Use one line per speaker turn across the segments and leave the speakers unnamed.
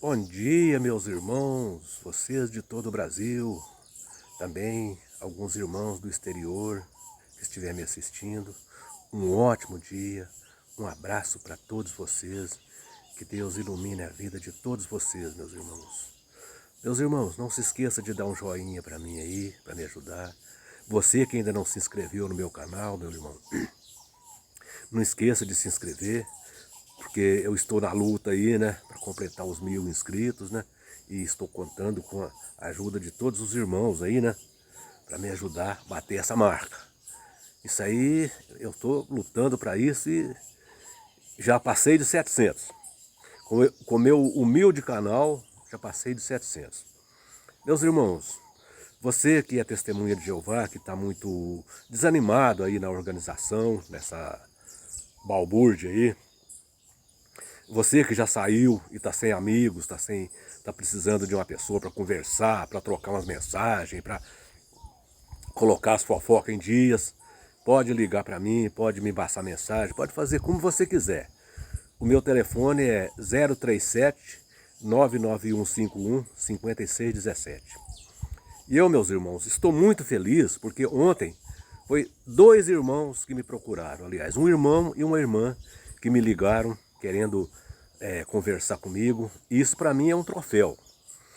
Bom dia, meus irmãos, vocês de todo o Brasil, também alguns irmãos do exterior que estiverem me assistindo. Um ótimo dia, um abraço para todos vocês, que Deus ilumine a vida de todos vocês, meus irmãos. Meus irmãos, não se esqueça de dar um joinha para mim aí, para me ajudar. Você que ainda não se inscreveu no meu canal, meu irmão, não esqueça de se inscrever, porque eu estou na luta aí, né, para completar os 1000 inscritos, né, e estou contando com a ajuda de todos os irmãos aí, né, para me ajudar a bater essa marca. Isso aí, eu estou lutando para isso e já passei de 700. Com o meu humilde canal, já passei de 700. Meus irmãos, você que é testemunha de Jeová, que está muito desanimado aí na organização, nessa balbúrdia aí, você que já saiu e está sem amigos, tá precisando de uma pessoa para conversar, para trocar umas mensagens, para colocar as fofocas em dias, pode ligar para mim, pode me passar mensagem, pode fazer como você quiser. O meu telefone é 037 99151 5617. E eu, meus irmãos, estou muito feliz porque ontem foi 2 irmãos que me procuraram, aliás, um irmão e uma irmã que me ligaram querendo conversar comigo. Isso para mim é um troféu.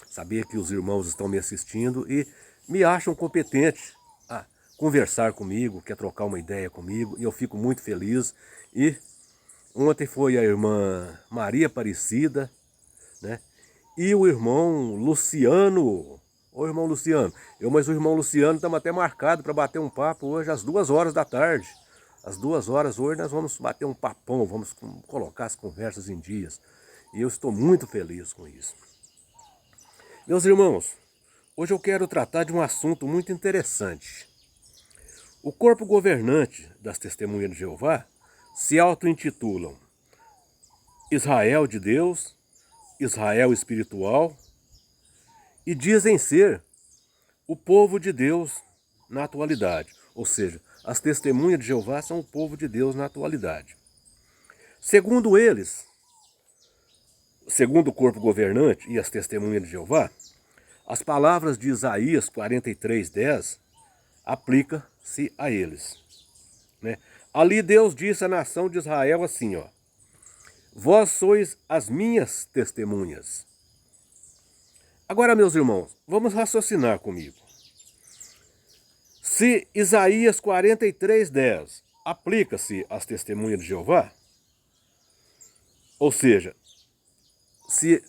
Saber que os irmãos estão me assistindo e me acham competente a conversar comigo, quer trocar uma ideia comigo, e eu fico muito feliz. E ontem foi a irmã Maria Aparecida, né? E o irmão Luciano. Ô irmão Luciano, mas o irmão Luciano estamos até marcado para bater um papo hoje às 2 horas da tarde. Às 2 horas hoje nós vamos bater um papão, vamos colocar as conversas em dias. E eu estou muito feliz com isso. Meus irmãos, hoje eu quero tratar de um assunto muito interessante. O corpo governante das Testemunhas de Jeová se auto-intitulam Israel de Deus, Israel espiritual, e dizem ser o povo de Deus na atualidade. Ou seja, as Testemunhas de Jeová são o povo de Deus na atualidade. Segundo eles, segundo o corpo governante e as Testemunhas de Jeová, as palavras de Isaías 43:10 aplicam-se a eles, né? Ali Deus disse à nação de Israel assim, ó: vós sois as minhas testemunhas. Agora, meus irmãos, vamos raciocinar comigo. Se Isaías 43:10 aplica-se às Testemunhas de Jeová, ou seja, se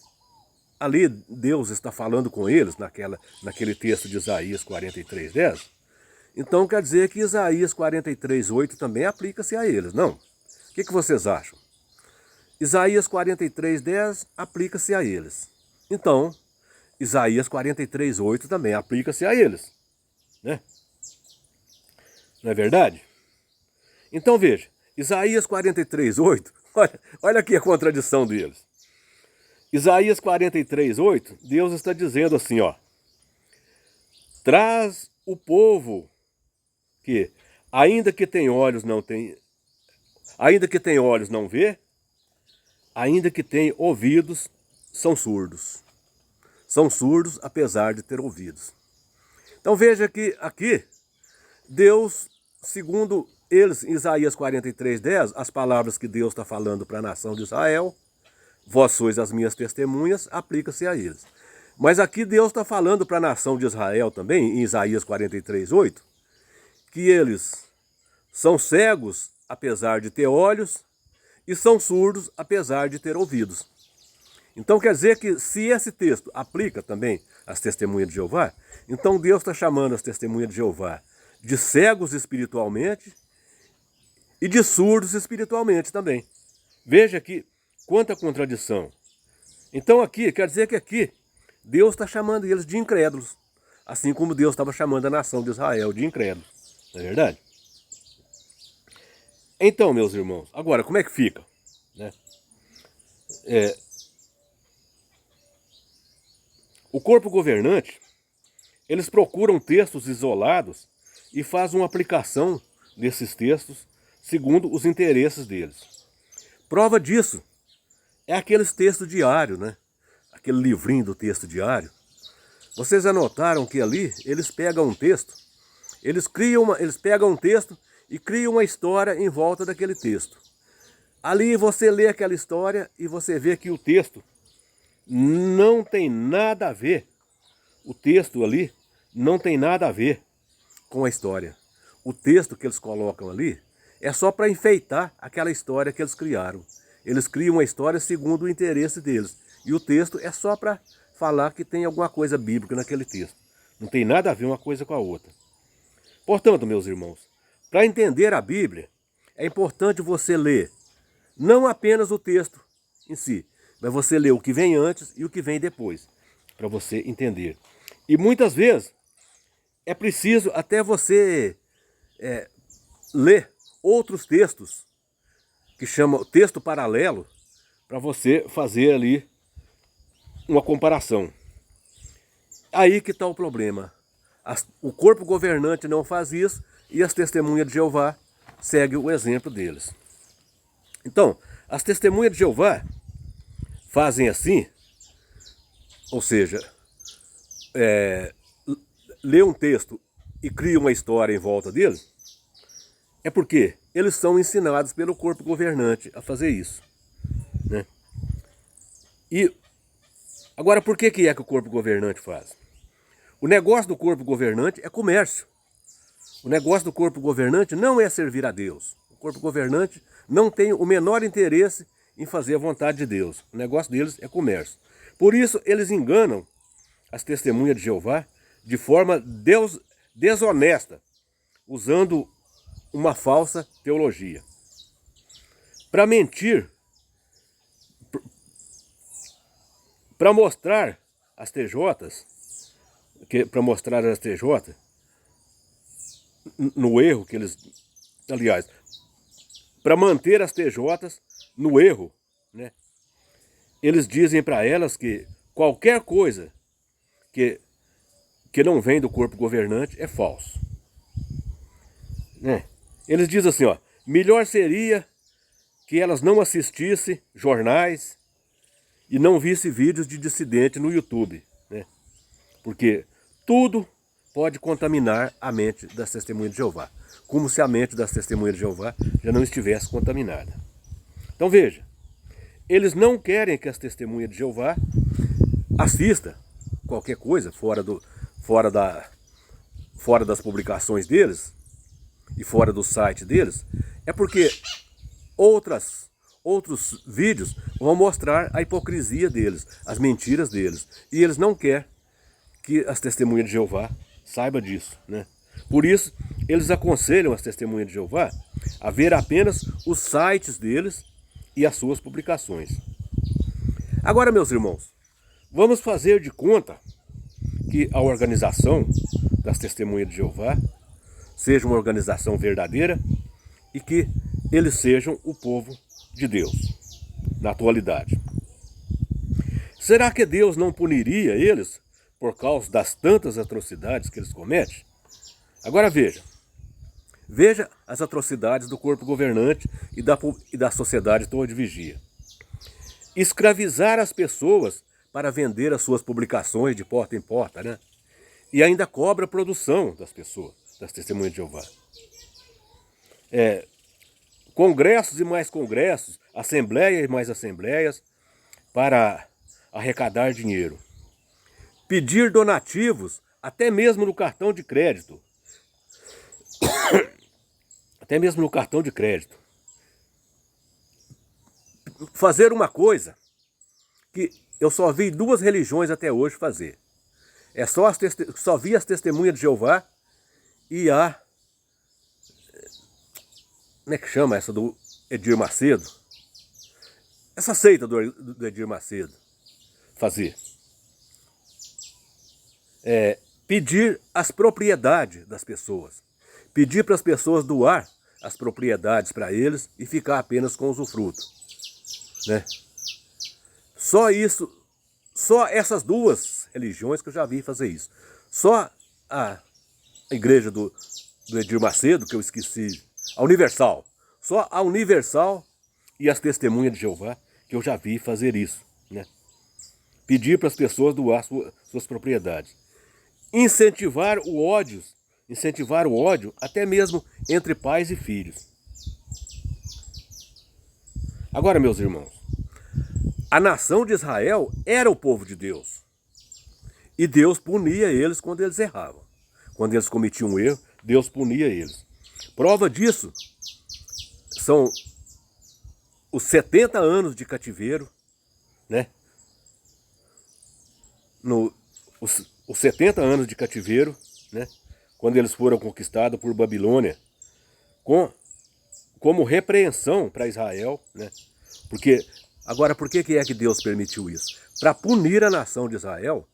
ali Deus está falando com eles, naquele texto de Isaías 43:10, então quer dizer que Isaías 43:8 também aplica-se a eles, não? O que vocês acham? Isaías 43:10 aplica-se a eles. Então, Isaías 43:8 também aplica-se a eles, né? Não é verdade? Então veja, Isaías 43:8, olha aqui a contradição deles. Isaías 43:8, Deus está dizendo assim, ó: traz o povo que, ainda que tem olhos não tem, ainda que tem olhos não vê, ainda que tem ouvidos são surdos. São surdos apesar de ter ouvidos. Então veja que aqui Deus, segundo eles, em Isaías 43:10, as palavras que Deus está falando para a nação de Israel, vós sois as minhas testemunhas, aplica-se a eles. Mas aqui Deus está falando para a nação de Israel também, em Isaías 43:8, que eles são cegos apesar de ter olhos e são surdos apesar de ter ouvidos. Então quer dizer que se esse texto aplica também às Testemunhas de Jeová, então Deus está chamando as Testemunhas de Jeová de cegos espiritualmente e de surdos espiritualmente também. Veja aqui quanta contradição. Então aqui, quer dizer que aqui Deus está chamando eles de incrédulos, assim como Deus estava chamando a nação de Israel de incrédulos. Não é verdade? Então, meus irmãos, agora como é que fica, né? O corpo governante, eles procuram textos isolados e fazem uma aplicação desses textos segundo os interesses deles. Prova disso é aqueles textos diários, né? aquele livrinho do texto diário, vocês já notaram que ali eles pegam um texto, eles pegam um texto e criam uma história em volta daquele texto. Ali você lê aquela história e você vê que o texto não tem nada a ver. O texto ali não tem nada a ver com a história. O texto que eles colocam ali é só para enfeitar aquela história que eles criaram. Eles criam uma história segundo o interesse deles. E o texto é só para falar que tem alguma coisa bíblica naquele texto. Não tem nada a ver uma coisa com a outra. Portanto, meus irmãos, para entender a Bíblia, é importante você ler não apenas o texto em si, mas você ler o que vem antes e o que vem depois, para você entender. E muitas vezes é preciso até você ler outros textos, que chama texto paralelo, para você fazer ali uma comparação. Aí que está o problema. O corpo governante não faz isso e as testemunhas de Jeová seguem o exemplo deles. Então, as testemunhas de Jeová fazem assim, ou seja, lê um texto e cria uma história em volta dele, é porque eles são ensinados pelo corpo governante a fazer isso, né? E agora, por que é que o corpo governante faz? O negócio do corpo governante é comércio. O negócio do corpo governante não é servir a Deus. O corpo governante não tem o menor interesse em fazer a vontade de Deus. O negócio deles é comércio. Por isso, eles enganam as testemunhas de Jeová de forma desonesta, usando uma falsa teologia. Para mentir, para mostrar as TJs, para mostrar as TJ no erro que eles, aliás, para manter as TJs no erro, né? Eles dizem para elas que qualquer coisa que não vem do corpo governante é falso, né? Eles dizem assim, ó, melhor seria que elas não assistissem jornais e não vissem vídeos de dissidente no YouTube, né? Porque tudo pode contaminar a mente das testemunhas de Jeová, como se a mente das testemunhas de Jeová já não estivesse contaminada. Então veja, eles não querem que as testemunhas de Jeová assistam qualquer coisa fora das publicações deles e fora do site deles, é porque outros vídeos vão mostrar a hipocrisia deles, as mentiras deles, e eles não querem que as testemunhas de Jeová saibam disso, né? Por isso, eles aconselham as testemunhas de Jeová a ver apenas os sites deles e as suas publicações. Agora, meus irmãos, vamos fazer de conta que a organização das testemunhas de Jeová seja uma organização verdadeira e que eles sejam o povo de Deus na atualidade. Será que Deus não puniria eles por causa das tantas atrocidades que eles cometem? Agora veja as atrocidades do corpo governante e da sociedade toda de vigia. Escravizar as pessoas para vender as suas publicações de porta em porta, né? E ainda cobra a produção das pessoas, das testemunhas de Jeová. Congressos e mais congressos, assembleias e mais assembleias para arrecadar dinheiro. Pedir donativos até mesmo no cartão de crédito. Até mesmo no cartão de crédito. Fazer uma coisa que eu só vi 2 religiões até hoje fazer. Só vi as testemunhas de Jeová e a... Como é que chama essa do Edir Macedo? Essa seita do Edir Macedo fazer. Pedir as propriedades das pessoas. Pedir para as pessoas doar as propriedades para eles e ficar apenas com o usufruto, né? Só isso, só essas 2 religiões que eu já vi fazer isso. Só a igreja do Edir Macedo, que eu esqueci, a Universal. Só a Universal e as testemunhas de Jeová que eu já vi fazer isso, né? pedir para as pessoas doar suas propriedades. Incentivar o ódio até mesmo entre pais e filhos. Agora, meus irmãos, a nação de Israel era o povo de Deus. E Deus punia eles quando eles erravam. Quando eles cometiam um erro, Deus punia eles. Prova disso são os 70 anos de cativeiro, né? Os 70 anos de cativeiro, né? Quando eles foram conquistados por Babilônia, como repreensão para Israel, né? Agora, por que é que Deus permitiu isso? Para punir a nação de Israel,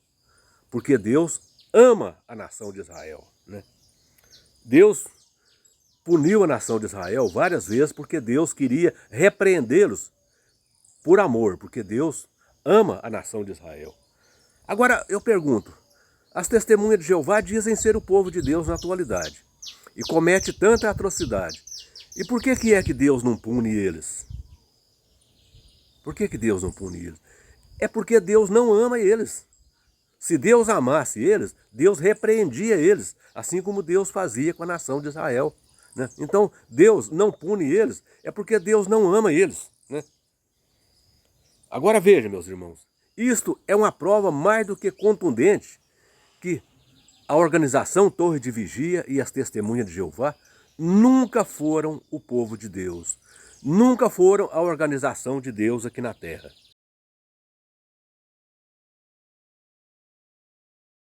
porque Deus ama a nação de Israel, né? Deus puniu a nação de Israel várias vezes porque Deus queria repreendê-los por amor, porque Deus ama a nação de Israel. Agora, eu pergunto, as testemunhas de Jeová dizem ser o povo de Deus na atualidade e comete tanta atrocidade. E por que é que Deus não pune eles? Por que Deus não pune eles? É porque Deus não ama eles. Se Deus amasse eles, Deus repreendia eles, assim como Deus fazia com a nação de Israel, né? Então, Deus não pune eles, é porque Deus não ama eles, né? Agora veja, meus irmãos, isto é uma prova mais do que contundente que a organização Torre de Vigia e as Testemunhas de Jeová nunca foram o povo de Deus, nunca foram a organização de Deus aqui na Terra.